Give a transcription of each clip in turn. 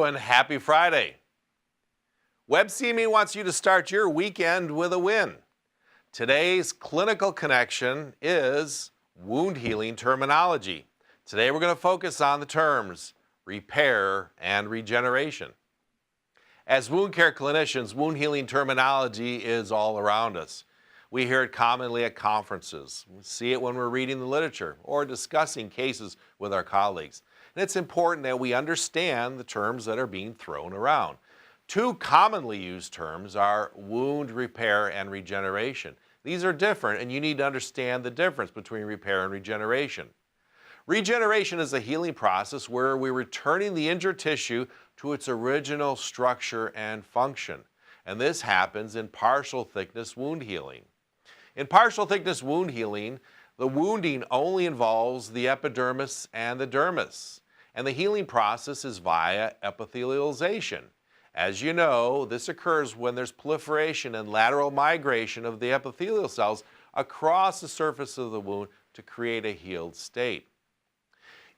and happy Friday. WebCME wants you to start your weekend with a win. Today's clinical connection is wound healing terminology. Today we're going to focus on the terms repair and regeneration. As wound care clinicians, wound healing terminology is all around us. We hear it commonly at conferences. We see it when we're reading the literature or discussing cases with our colleagues. And it's important that we understand the terms that are being thrown around. Two commonly used terms are wound repair and regeneration. These are different, and you need to understand the difference between repair and regeneration. Regeneration is a healing process where we're returning the injured tissue to its original structure and function. And this happens in partial thickness wound healing. In partial thickness wound healing, the wounding only involves the epidermis and the dermis, and the healing process is via epithelialization. As you know, this occurs when there's proliferation and lateral migration of the epithelial cells across the surface of the wound to create a healed state.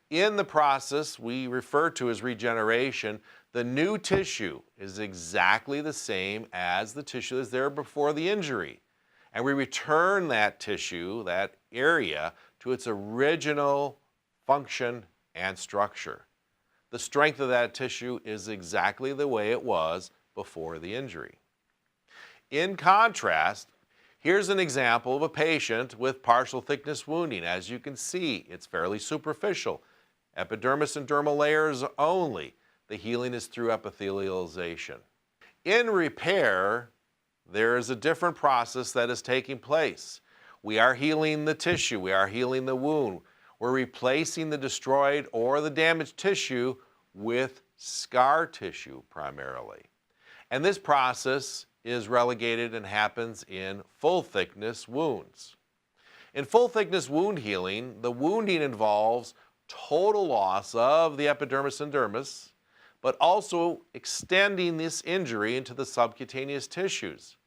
In the process we refer to as regeneration, the new tissue is exactly the same as the tissue that's there before the injury. And we return that tissue, that area, to its original function and structure. The strength of that tissue is exactly the way it was before the injury. In contrast, here's an example of a patient with partial thickness wounding. As you can see, it's fairly superficial. Epidermis and dermal layers only. The healing is through epithelialization. In repair, there is a different process that is taking place. We are healing the tissue. We are healing the wound. We're replacing the destroyed or the damaged tissue with scar tissue primarily. And this process is relegated and happens in full thickness wounds. In full thickness wound healing, the wounding involves total loss of the epidermis and dermis, but also extending this injury into the subcutaneous tissues.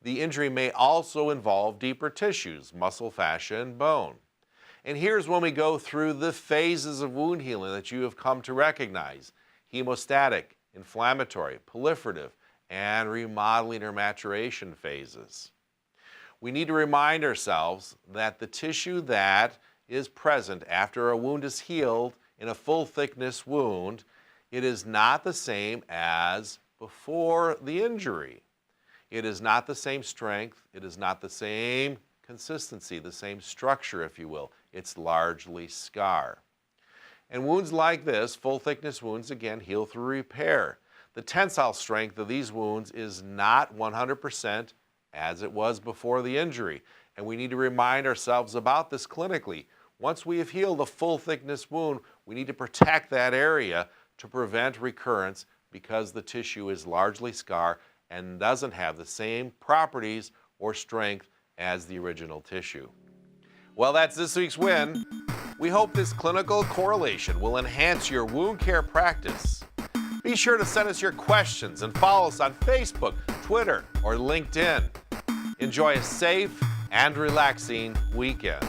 The injury may also involve deeper tissues, muscle, fascia, and bone. And here's when we go through the phases of wound healing that you have come to recognize: hemostatic, inflammatory, proliferative, and remodeling or maturation phases. We need to remind ourselves that the tissue that is present after a wound is healed in a full thickness wound, it is not the same as before the injury. It is not the same strength, it is not the same consistency, the same structure, if you will. It's largely scar. And wounds like this, full thickness wounds, again, heal through repair. The tensile strength of these wounds is not 100% as it was before the injury. And we need to remind ourselves about this clinically. Once we have healed a full thickness wound, we need to protect that area to prevent recurrence because the tissue is largely scar and doesn't have the same properties or strength as the original tissue. Well, that's this week's win. We hope this clinical correlation will enhance your wound care practice. Be sure to send us your questions and follow us on Facebook, Twitter, or LinkedIn. Enjoy a safe and relaxing weekend.